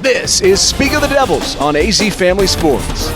This is Speak of the Devils on AZ Family Sports.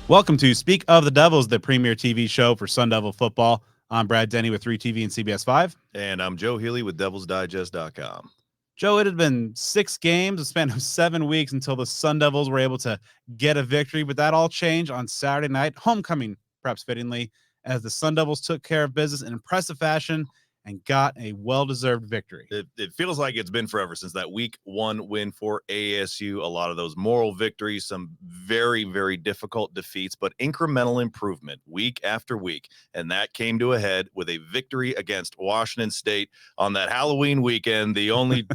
Welcome to Speak of the Devils, the premier TV show for Sun Devil football. I'm Brad Denny with 3TV and CBS 5. And I'm Joe Healey with DevilsDigest.com. Joe, it had been 6 games, a span of 7 weeks until the Sun Devils were able to get a victory, but that all changed on Saturday night, homecoming, perhaps fittingly, as the Sun Devils took care of business in impressive fashion and got a well-deserved victory. It feels like it's been forever since that week 1 win for ASU. A lot of those moral victories, some very, very difficult defeats, but incremental improvement week after week. And that came to a head with a victory against Washington State on that Halloween weekend. The only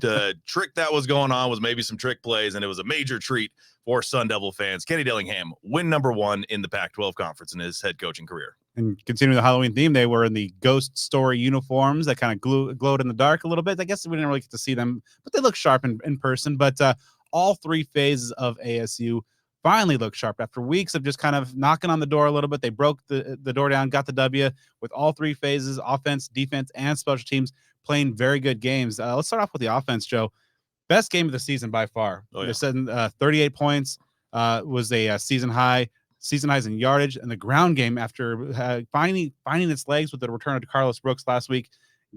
trick that was going on was maybe some trick plays, and it was a major treat for Sun Devil fans. Kenny Dillingham, win number 1 in the Pac-12 conference in his head coaching career. And continuing the Halloween theme, they were in the ghost story uniforms that kind of glowed in the dark a little bit. I guess we didn't really get to see them, but they look sharp in person. But all 3 phases of ASU finally look sharp after weeks of just kind of knocking on the door a little bit. They broke the door down, got the W with all 3 phases, offense, defense, and special teams playing very good games. Let's start off with the offense, Joe. Best game of the season by far. Oh, yeah. They're setting 38 points, was a season highs in yardage, and the ground game after finding its legs with the return of Carlos Brooks last week,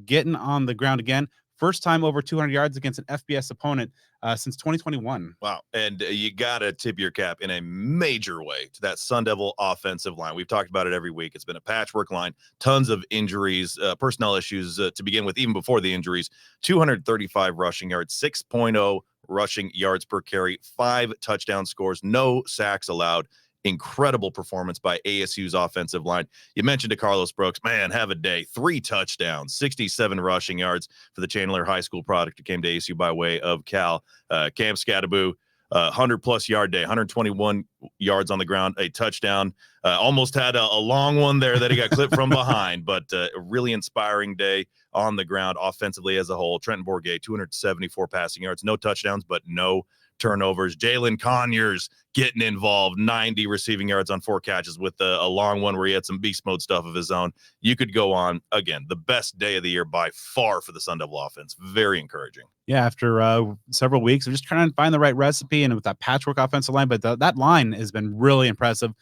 getting on the ground again. First time over 200 yards against an FBS opponent since 2021. Wow. And you got to tip your cap in a major way to that Sun Devil offensive line. We've talked about it every week. It's been a patchwork line, tons of injuries, personnel issues to begin with, even before the injuries. 235 rushing yards, 6.0 rushing yards per carry, 5 touchdown scores, no sacks allowed. Incredible performance by ASU's offensive line. You mentioned Carlos Brooks, man, have a day. 3 touchdowns, 67 rushing yards for the Chandler High School product who came to ASU by way of Cal. Cam Scadaboo, 100-plus yard day, 121 yards on the ground, a touchdown. Almost had a long one there that he got clipped from behind, but a really inspiring day on the ground offensively as a whole. Trenton Bourget, 274 passing yards, no touchdowns, but no turnovers. Jalen Conyers getting involved, 90 receiving yards on 4 catches with a long one where he had some beast mode stuff of his own. You could go on. Again, the best day of the year by far for the Sun Devil offense. Very encouraging. Yeah, after several weeks of just trying to find the right recipe and with that patchwork offensive line, but that line has been really impressive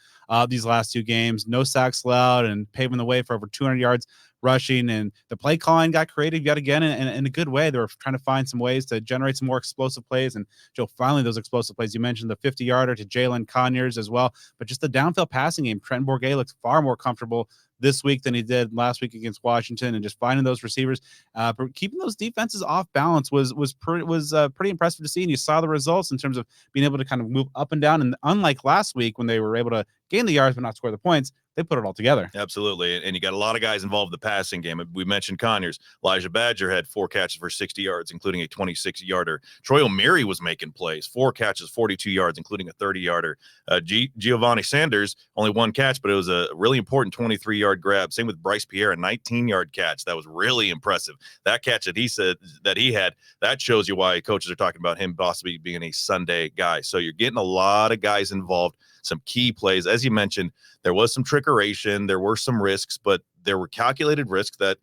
these last 2 games. No sacks allowed and paving the way for over 200 yards rushing, and the play calling got creative yet again in a good way. They were trying to find some ways to generate some more explosive plays, and Joe, finally those explosive plays. You mentioned the 50-yarder to Jalen Conyers as well, but just the downfield passing game. Trenton Bourget looks far more comfortable this week than he did last week against Washington, and just finding those receivers, keeping those defenses off balance was pretty impressive to see. And you saw the results in terms of being able to kind of move up and down. And unlike last week when they were able to gain the yards but not score the points, they put it all together. Absolutely. And you got a lot of guys involved in the passing game. We mentioned Conyers. Elijah Badger had 4 catches for 60 yards, including a 26-yarder. Troy O'Meary was making plays, 4 catches, 42 yards, including a 30-yarder. Giovanni Sanders, only 1 catch, but it was a really important 23-yard grab. Same with Bryce Pierre, a 19-yard catch. That was really impressive. That catch that he said that he had, that shows you why coaches are talking about him possibly being a Sunday guy. So you're getting a lot of guys involved, some key plays. As you mentioned, there was some trickeration, there were some risks, but there were calculated risks that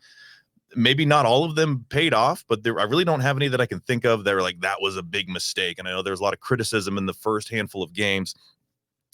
maybe not all of them paid off, but I really don't have any that I can think of that were like, that was a big mistake. And I know there's a lot of criticism in the first handful of games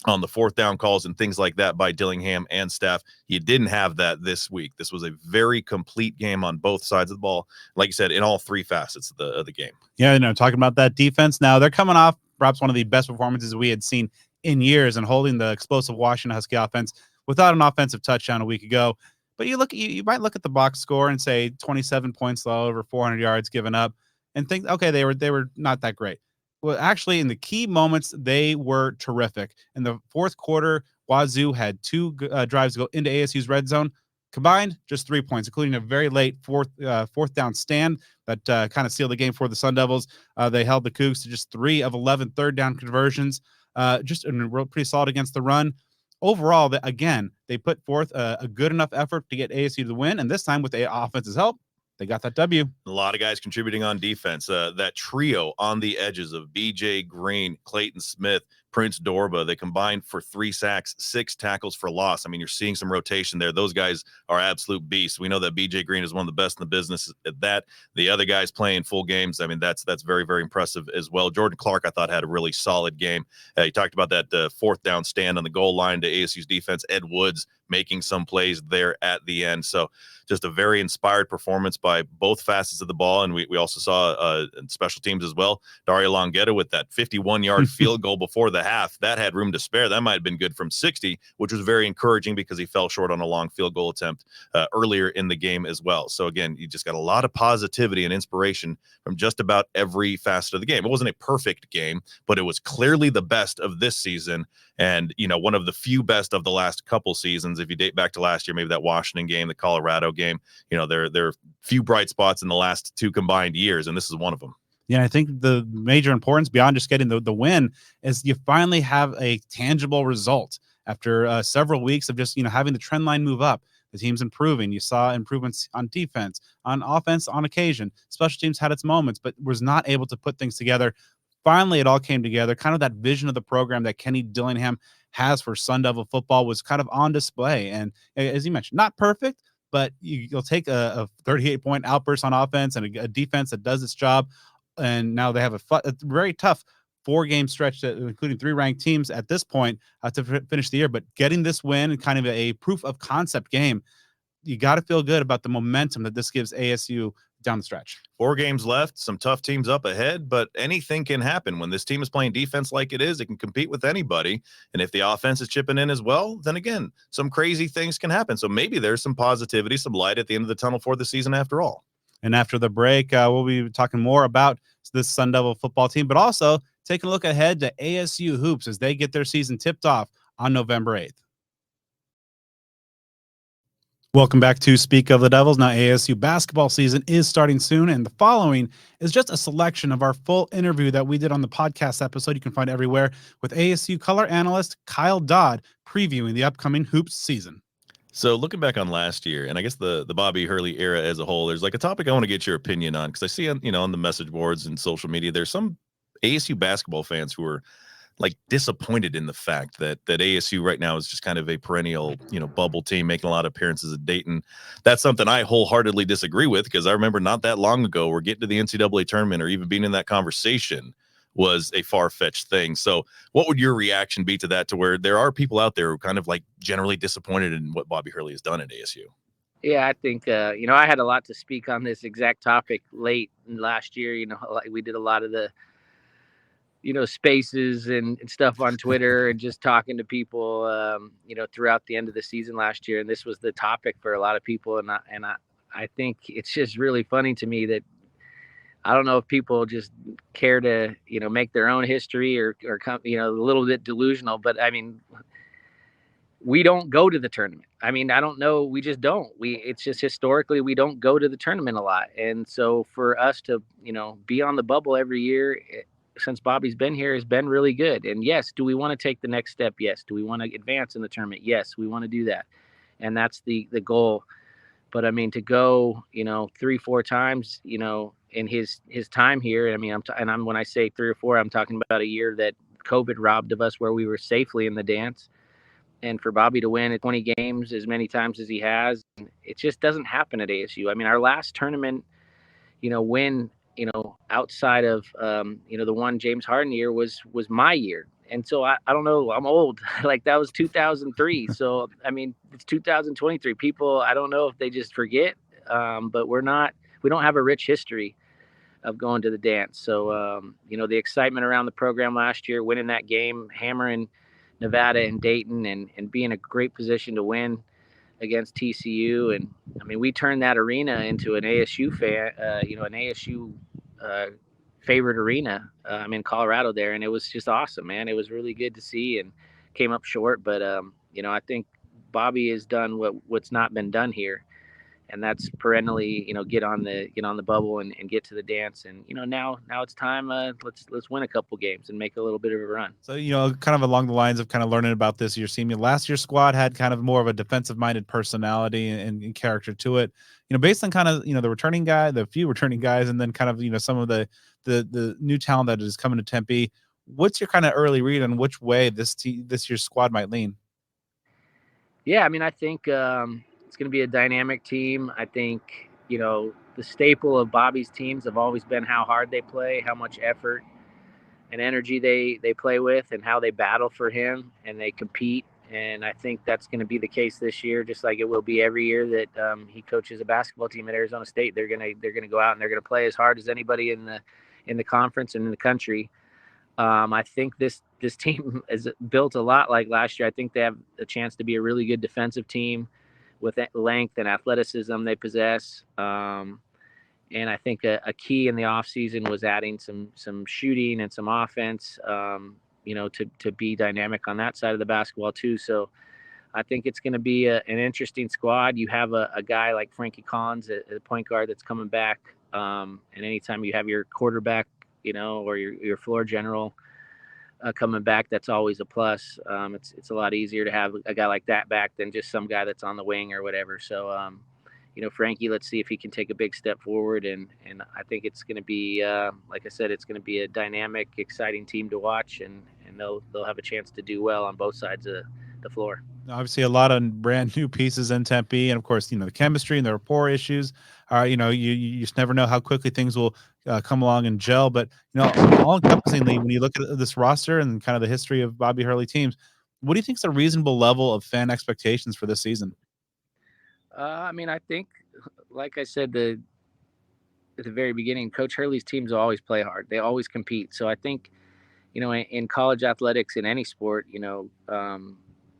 on the 4th down calls and things like that by Dillingham and staff. You didn't have that this week. This was a very complete game on both sides of the ball. Like you said, in all 3 facets of the game. Yeah, talking about that defense now, they're coming off perhaps one of the best performances we had seen in years and holding the explosive Washington Husky offense without an offensive touchdown a week ago. But you might look at the box score and say 27 points low, over 400 yards given up, and think, okay, they were not that great. Well, actually, in the key moments, they were terrific. In the 4th quarter, Wazoo had 2 drives go into ASU's red zone. Combined, just 3 points, including a very late fourth down stand that kind of sealed the game for the Sun Devils. They held the Cougs to just 3 of 11 third down conversions. Just pretty solid against the run. Overall, they put forth a good enough effort to get ASU to the win, and this time with the offense's help, they got that W. A lot of guys contributing on defense. That trio on the edges of BJ Green, Clayton Smith, Prince Dorba. They combined for 3 sacks, 6 tackles for loss. I mean, you're seeing some rotation there. Those guys are absolute beasts. We know that BJ Green is one of the best in the business at that. The other guys playing full games. I mean, that's very, very impressive as well. Jordan Clark, I thought, had a really solid game. He talked about that 4th down stand on the goal line to ASU's defense. Ed Woods making some plays there at the end. So just a very inspired performance by both facets of the ball. And we also saw special teams as well. Dario Longetta with that 51-yard field goal before the half. That had room to spare. That might have been good from 60, which was very encouraging because he fell short on a long field goal attempt earlier in the game as well. So again, you just got a lot of positivity and inspiration from just about every facet of the game. It wasn't a perfect game, but it was clearly the best of this season. And, one of the few best of the last couple seasons. If you date back to last year, maybe that Washington game, the Colorado game, there are few bright spots in the last 2 combined years, and this is one of them. Yeah, I think the major importance beyond just getting the win is you finally have a tangible result after several weeks of just, having the trend line move up. The team's improving. You saw improvements on defense, on offense on occasion. Special teams had its moments, but was not able to put things together. Finally, it all came together. Kind of that vision of the program that Kenny Dillingham has for Sun Devil football was kind of on display. And as you mentioned, not perfect, but you'll take a 38-point outburst on offense and a defense that does its job. And now they have a very tough 4-game stretch, including 3 ranked teams at this point to finish the year. But getting this win and kind of a proof of concept game, you got to feel good about the momentum that this gives ASU down the stretch. 4 games left, some tough teams up ahead, but anything can happen. When this team is playing defense like it is, it can compete with anybody. And if the offense is chipping in as well, then again, some crazy things can happen. So maybe there's some positivity, some light at the end of the tunnel for the season after all. And after the break, we'll be talking more about this Sun Devil football team, but also taking a look ahead to ASU hoops as they get their season tipped off on November 8th. Welcome back to Speak of the Devils. Now ASU basketball season is starting soon, and the following is just a selection of our full interview that we did on the podcast episode you can find everywhere with ASU color analyst Kyle Dodd previewing the upcoming hoops season. So looking back on last year, and I guess the Bobby Healey era as a whole, there's like a topic I want to get your opinion on, because I see on the message boards and social media, there's some ASU basketball fans who are like disappointed in the fact that ASU right now is just kind of a perennial, bubble team making a lot of appearances at Dayton. That's something I wholeheartedly disagree with, because I remember not that long ago, we're getting to the NCAA tournament or even being in that conversation was a far-fetched thing. So what would your reaction be to that, to where there are people out there who kind of like generally disappointed in what Bobby Healey has done at ASU? Yeah, I think, I had a lot to speak on this exact topic late last year. We did a lot of the, spaces and stuff on Twitter and just talking to people, throughout the end of the season last year. And this was the topic for a lot of people. And I think it's just really funny to me that I don't know if people just care to, make their own history or come, a little bit delusional, but I mean, we don't go to the tournament. I mean, I don't know. We just don't. It's just historically, we don't go to the tournament a lot. And so for us to, be on the bubble every year since Bobby's been here has been really good. And yes, do we want to take the next step? Yes. Do we want to advance in the tournament? Yes, we want to do that. And that's the goal. But I mean, to go, 3-4 times, in his time here. I mean, when I say 3 or 4, I'm talking about a year that COVID robbed of us, where we were safely in the dance. And for Bobby to win at 20 games as many times as he has, it just doesn't happen at ASU. I mean, our last tournament, win, outside of, the one James Harden year was my year. And so I don't know, I'm old. Like, that was 2003. So, I mean, it's 2023. People, I don't know if they just forget, but we don't have a rich history of going to the dance. So, the excitement around the program last year, winning that game, hammering Nevada and Dayton, and be in a great position to win against TCU. And I mean, we turned that arena into an ASU an ASU favorite arena. I'm in Colorado there, and it was just awesome, man. It was really good to see, and came up short. But, I think Bobby has done what's not been done here. And that's perennially, get on the bubble and get to the dance. And, now it's time. Let's win a couple games and make a little bit of a run. So, kind of along the lines of kind of learning about this year's team, last year's squad had kind of more of a defensive minded personality and character to it, based on kind of, the few returning guys, and then kind of, some of the new talent that is coming to Tempe. What's your kind of early read on which way this year's squad might lean? Yeah, I mean, I think it's going to be a dynamic team. I think, the staple of Bobby's teams have always been how hard they play, how much effort and energy they play with, and how they battle for him and they compete. And I think that's going to be the case this year, just like it will be every year that he coaches a basketball team at Arizona State. They're going to go out and they're going to play as hard as anybody in the conference and in the country. I think this team is built a lot like last year. I think they have a chance to be a really good defensive team with that length and athleticism they possess. And I think a key in the offseason was adding some shooting and some offense, to be dynamic on that side of the basketball too. So I think it's going to be an interesting squad. You have a guy like Frankie Collins, a point guard that's coming back. And anytime you have your quarterback, or your floor general coming back, that's always a plus. It's a lot easier to have a guy like that back than just some guy that's on the wing or whatever. So, Frankie, let's see if he can take a big step forward. And I think it's going to be, like I said, it's going to be a dynamic, exciting team to watch, and they'll have a chance to do well on both sides of the floor. Obviously, a lot of brand new pieces in Tempe, and of course, the chemistry and the rapport issues are, you just never know how quickly things will come along and gel. But all-encompassingly, when you look at this roster and kind of the history of Bobby Healey teams, what do you think is a reasonable level of fan expectations for this season? I mean, I think, like I said, at the very beginning, Coach Hurley's teams always play hard. They always compete. So I think, in college athletics, in any sport,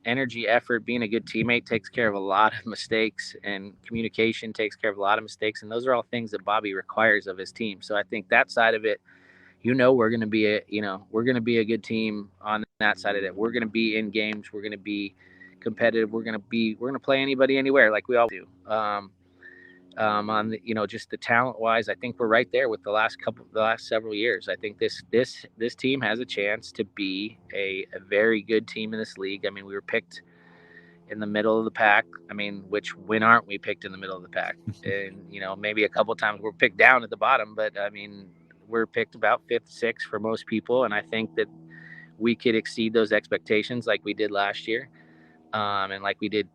energy, effort, being a good teammate takes care of a lot of mistakes, and communication takes care of a lot of mistakes. And those are all things that Bobby requires of his team. So I think that side of it, we're going to be a good team on that side of it. We're going to be in games. We're going to be competitive. We're going to play anybody anywhere like we all do. On the, just the talent wise, I think we're right there with the last several years. I think this team has a chance to be a very good team in this league. I mean, we were picked in the middle of the pack. I mean, when aren't we picked in the middle of the pack? And, maybe a couple of times we're picked down at the bottom, but I mean, we're picked about 5th, 6th for most people. And I think that we could exceed those expectations like we did last year. And like we did,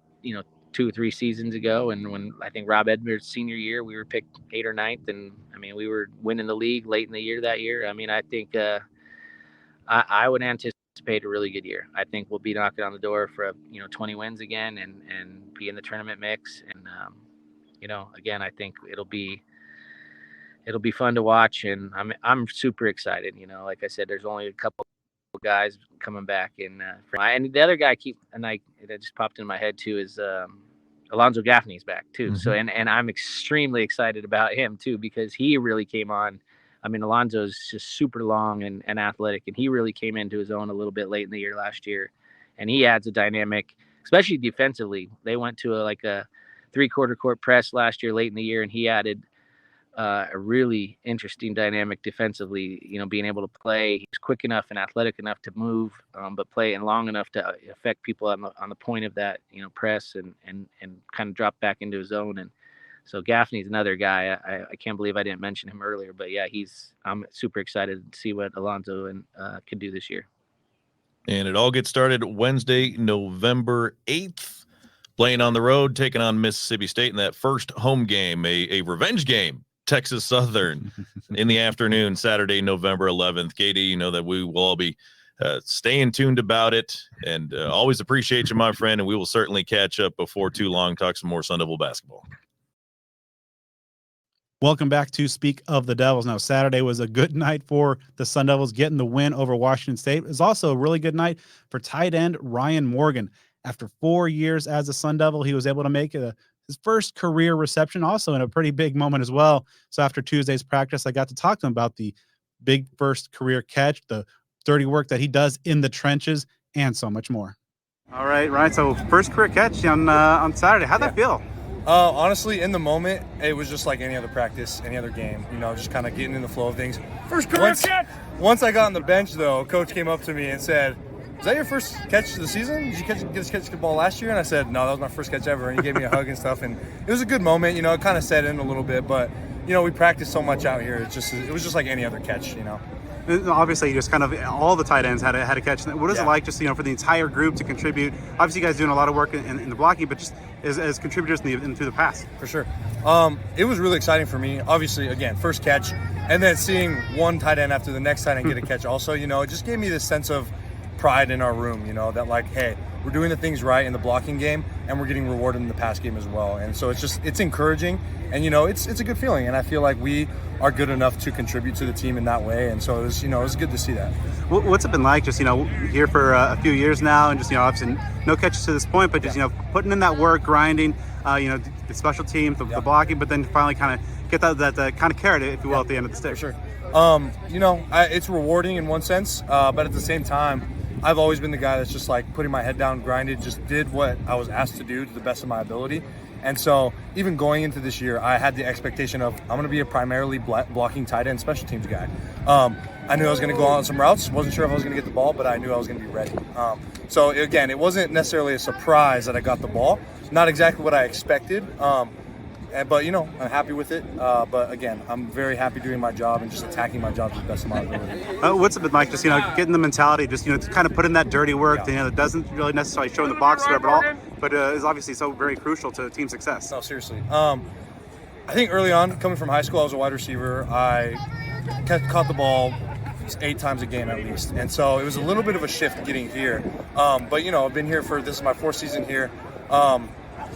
2 or 3 seasons ago. And when I think Rob Edwards' senior year, we were picked 8th or 9th. And I mean, we were winning the league late in the year that year. I mean, I think I would anticipate a really good year. I think we'll be knocking on the door for 20 wins again and be in the tournament mix. And again, I think it'll be fun to watch, and I'm super excited. Like I said, there's only a couple guys coming back, and the other guy that just popped in my head too is Alonzo Gaffney's back too. Mm-hmm. So and I'm extremely excited about him too, because he really came on. I mean, Alonzo's just super long and athletic, and he really came into his own a little bit late in the year last year, and he adds a dynamic, especially defensively. They went to a 3/4 court press last year late in the year, and he added a really interesting dynamic defensively, being able to play. He's quick enough and athletic enough to move, but play and long enough to affect people on the point of that, press and kind of drop back into his zone. And so Gaffney's another guy. I can't believe I didn't mention him earlier, but yeah, I'm super excited to see what Alonzo can do this year. And it all gets started Wednesday, November 8th, playing on the road, taking on Mississippi State in that first home game, a revenge game. Texas Southern in the afternoon, Saturday, November 11th. Katie, you know that we will all be staying tuned about it, and always appreciate you, my friend, and we will certainly catch up before too long, talk some more Sun Devil basketball. Welcome back to Speak of the Devils. Now, Saturday was a good night for the Sun Devils getting the win over Washington State. It was also a really good night for tight end Ryan Morgan. After 4 years as a Sun Devil, he was able to make his first career reception, also in a pretty big moment as well. So after Tuesday's practice, I got to talk to him about the big first career catch, the dirty work that he does in the trenches, and so much more. All right, Ryan. So first career catch on Saturday. How'd that feel? Honestly, in the moment, it was just like any other practice, any other game. Just kind of getting in the flow of things. First career catch. Once I got on the bench, though, coach came up to me and said, "Is that your first catch of the season? Did you get this catch the ball last year?" And I said, "No, that was my first catch ever." And he gave me a hug and stuff, and it was a good moment. It kind of set in a little bit, but we practiced so much out here. It was just like any other catch. And obviously, just kind of all the tight ends had a catch. What is it like, just for the entire group to contribute? Obviously, you guys doing a lot of work in the blocking, but just as contributors through the pass. For sure. It was really exciting for me. Obviously, again, first catch, and then seeing one tight end after the next tight end get a catch. Also, it just gave me this sense of pride in our room. That like, hey, we're doing the things right in the blocking game, and we're getting rewarded in the pass game as well. And so it's encouraging, and it's a good feeling. And I feel like we are good enough to contribute to the team in that way. And so it was good to see that. What's it been like, just here for a few years now, and just obviously no catches to this point, but just putting in that work, grinding, the special teams, the blocking, but then finally kind of get that kind of carrot, if you will, at the end of the stick. For sure. It's rewarding in one sense, but at the same time, I've always been the guy that's just like putting my head down, grinded, just did what I was asked to do to the best of my ability. And so even going into this year, I had the expectation of I'm going to be a primarily blocking tight end special teams guy. I knew I was going to go on some routes. Wasn't sure if I was going to get the ball, but I knew I was going to be ready. So again, it wasn't necessarily a surprise that I got the ball. Not exactly what I expected. But I'm happy with it. But again, I'm very happy doing my job and just attacking my job to the best of my ability. What's it been like, just getting the mentality, just to kind of put in that dirty work, that doesn't really necessarily show in the box score, but is obviously so very crucial to team success. No, seriously. I think early on, coming from high school, I was a wide receiver. I caught the ball 8 times a game at least, and so it was a little bit of a shift getting here. But I've been here this is my 4th season here.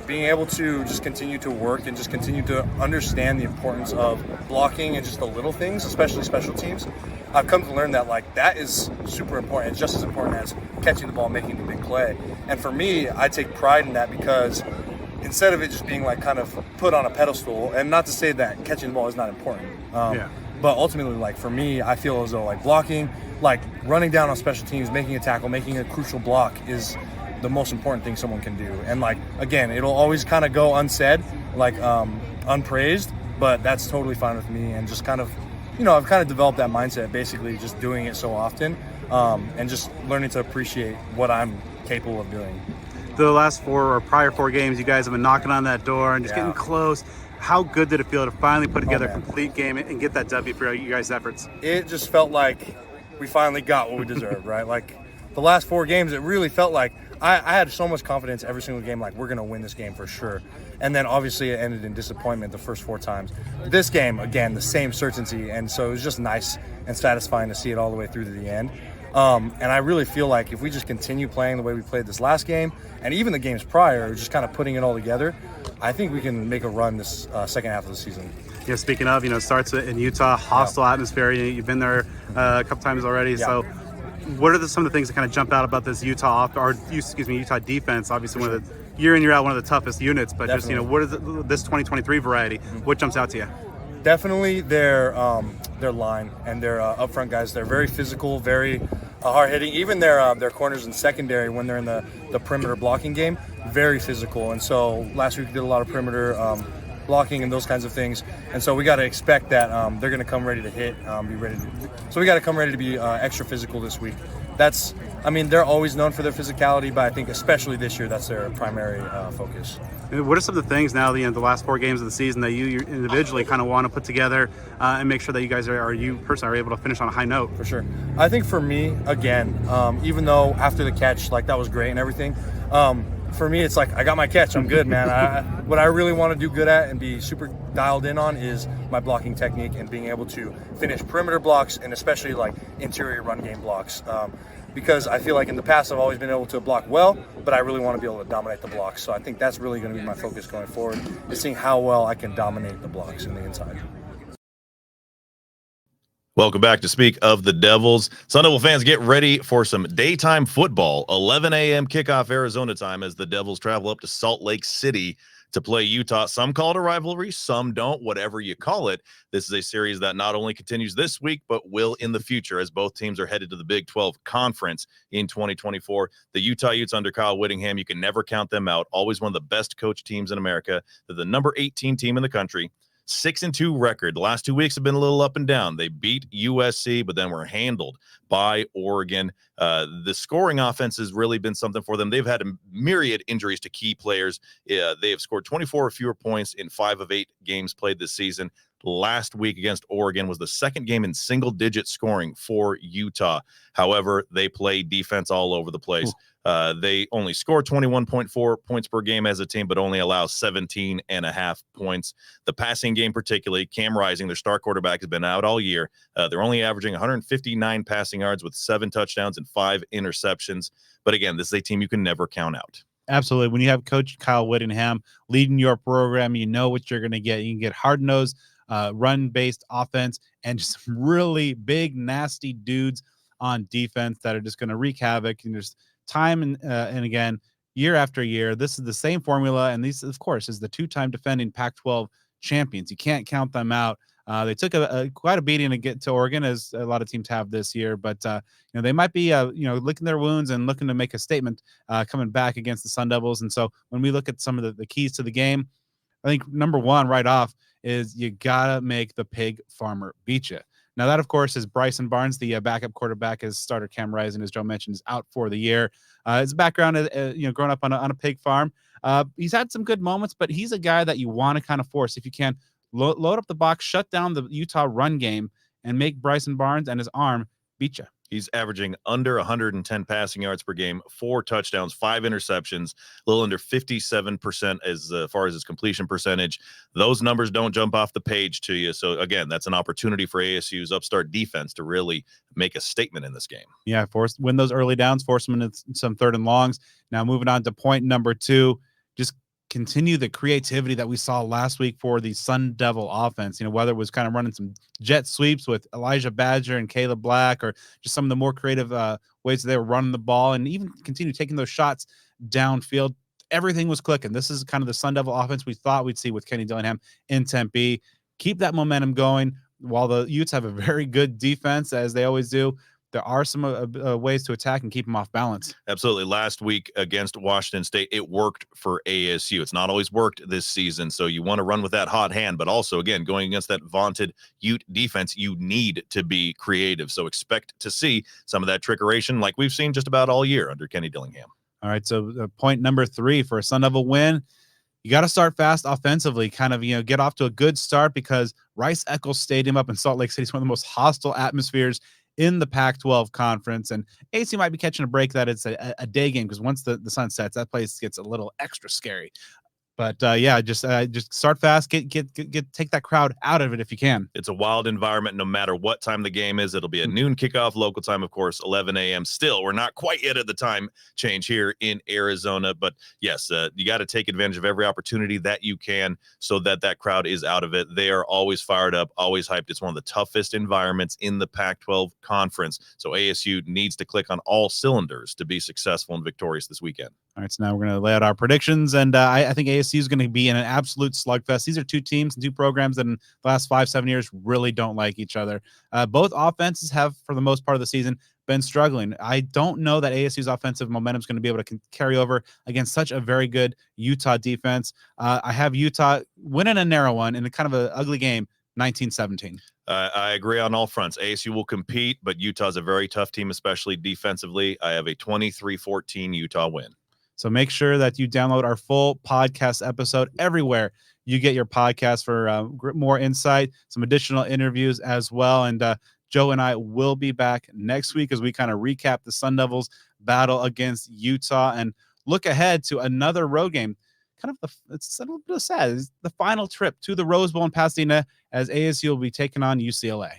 Being able to just continue to work and just continue to understand the importance of blocking and just the little things, especially special teams, I've come to learn that that is super important. It's just as important as catching the ball, making the big play. And for me, I take pride in that because instead of it just being kind of put on a pedestal, and not to say that catching the ball is not important, but ultimately for me, I feel as though blocking, running down on special teams, making a tackle, making a crucial block is the most important thing someone can do. And again, it'll always kind of go unsaid, unpraised, but that's totally fine with me. And just kind of, I've kind of developed that mindset, basically just doing it so often, and just learning to appreciate what I'm capable of doing. The last prior 4 games, you guys have been knocking on that door and just getting close. How good did it feel to finally put together a complete game and get that W for you guys' efforts? It just felt like we finally got what we deserved, right? The last 4 games, it really felt like I had so much confidence every single game, we're going to win this game for sure. And then obviously it ended in disappointment the first 4 times. This game, again, the same certainty. And so it was just nice and satisfying to see it all the way through to the end. And I really feel like if we just continue playing the way we played this last game, and even the games prior, just kind of putting it all together, I think we can make a run this second half of the season. Yeah, speaking of, it starts in Utah, hostile atmosphere. You've been there a couple times already. Yeah. So what are some of the things that kind of jump out about this Utah defense? Obviously, one of the year in, year out, one of the toughest units. But definitely. Just what is this 2023 variety? What jumps out to you? Definitely their line and their upfront guys. They're very physical, very hard hitting. Even their corners and secondary when they're in the perimeter blocking game, very physical. And so last week we did a lot of perimeter blocking and those kinds of things. And so we got to expect that they're going to come ready to hit, be ready to. So we got to come ready to be extra physical this week. They're always known for their physicality, but I think especially this year, that's their primary focus. What are some of the things now, the last 4 games of the season that you individually kind of want to put together and make sure that you guys you personally are able to finish on a high note? For sure. I think for me, again, even though after the catch, that was great and everything, for me, it's I got my catch. I'm good, man. What I really want to do good at and be super dialed in on is my blocking technique and being able to finish perimeter blocks and especially interior run game blocks. Because I feel like in the past I've always been able to block well, but I really want to be able to dominate the blocks. So I think that's really going to be my focus going forward, is seeing how well I can dominate the blocks in the inside. Welcome back to Speak of the Devils. Sun Devil fans, get ready for some daytime football. 11 a.m. kickoff Arizona time as the Devils travel up to Salt Lake City to play Utah. Some call it a rivalry, some don't, whatever you call it. This is a series that not only continues this week, but will in the future as both teams are headed to the Big 12 Conference in 2024. The Utah Utes under Kyle Whittingham, you can never count them out. Always one of the best coached teams in America. They're the number 18 team in the country. 6-2 record. The last 2 weeks have been a little up and down. They beat USC, but then were handled by Oregon. The scoring offense has really been something for them. They've had a myriad injuries to key players. They have scored 24 or fewer points in 5 of 8 games played this season. last week against Oregon was the second game in single-digit scoring for Utah. However, they play defense all over the place. They only score 21.4 points per game as a team, but only allow 17.5 points. The passing game particularly, Cam Rising, their star quarterback, has been out all year. They're only averaging 159 passing yards with 7 touchdowns and 5 interceptions. But again, this is a team you can never count out. Absolutely. When you have Coach Kyle Whittingham leading your program, you know what you're going to get. You can get hard-nosed, run-based offense and just some really big, nasty dudes on defense that are just going to wreak havoc. And there's time and again, year after year, this is the same formula. And these, of course, is the 2-time defending Pac-12 champions. You can't count them out. They took quite a beating to get to Oregon, as a lot of teams have this year. But they might be licking their wounds and looking to make a statement coming back against the Sun Devils. And so when we look at some of the keys to the game, I think number one right off is you gotta make the pig farmer beat you. Now that, of course, is Bryson Barnes, the backup quarterback. His starter Cam Rising, as Joe mentioned, is out for the year. His background, growing up on a pig farm, he's had some good moments, but he's a guy that you want to kind of force if you can. Load up the box, shut down the Utah run game, and make Bryson Barnes and his arm beat you. He's averaging under 110 passing yards per game, 4 touchdowns, 5 interceptions, a little under 57% as far as his completion percentage. Those numbers don't jump off the page to you. So, again, that's an opportunity for ASU's upstart defense to really make a statement in this game. Yeah, win those early downs, force them into some 3rd and longs. Now, moving on to point number 2, just continue the creativity that we saw last week for the Sun Devil offense. Whether it was kind of running some jet sweeps with Elijah Badger and Caleb Black, or just some of the more creative ways they were running the ball, and even continue taking those shots downfield. Everything was clicking. This is kind of the Sun Devil offense we thought we'd see with Kenny Dillingham in Tempe. Keep that momentum going. While the Utes have a very good defense, as they always do, there are some ways to attack and keep them off balance. Absolutely. Last week against Washington State, it worked for ASU. It's not always worked this season, so you want to run with that hot hand. But also, again, going against that vaunted Ute defense, you need to be creative. So expect to see some of that trickeration like we've seen just about all year under Kenny Dillingham. All right, so point number 3 for a Sun Devil win. You got to start fast offensively, kind of, get off to a good start, because Rice-Eccles Stadium up in Salt Lake City is one of the most hostile atmospheres in the Pac-12 conference, and ASU might be catching a break that it's a day game, because once the sun sets, that place gets a little extra scary. But just start fast, take that crowd out of it if you can. It's a wild environment no matter what time the game is. It'll be a noon kickoff, local time, of course, 11 a.m. Still, we're not quite yet at the time change here in Arizona. But yes, you got to take advantage of every opportunity that you can so that crowd is out of it. They are always fired up, always hyped. It's one of the toughest environments in the Pac-12 conference. So ASU needs to click on all cylinders to be successful and victorious this weekend. All right, so now we're going to lay out our predictions, and I think ASU is going to be in an absolute slugfest. These are 2 teams and 2 programs that in the last 5-7 years really don't like each other. Both offenses have, for the most part of the season, been struggling. I don't know that ASU's offensive momentum is going to be able to carry over against such a very good Utah defense. I have Utah winning a narrow one in a kind of an ugly game, 19-17. I agree on all fronts. ASU will compete, but Utah's a very tough team, especially defensively. I have a 23-14 Utah win. So make sure that you download our full podcast episode everywhere you get your podcast for more insight, some additional interviews as well. And Joe and I will be back next week as we kind of recap the Sun Devils battle against Utah and look ahead to another road game. It's a little bit sad. It's the final trip to the Rose Bowl in Pasadena as ASU will be taking on UCLA.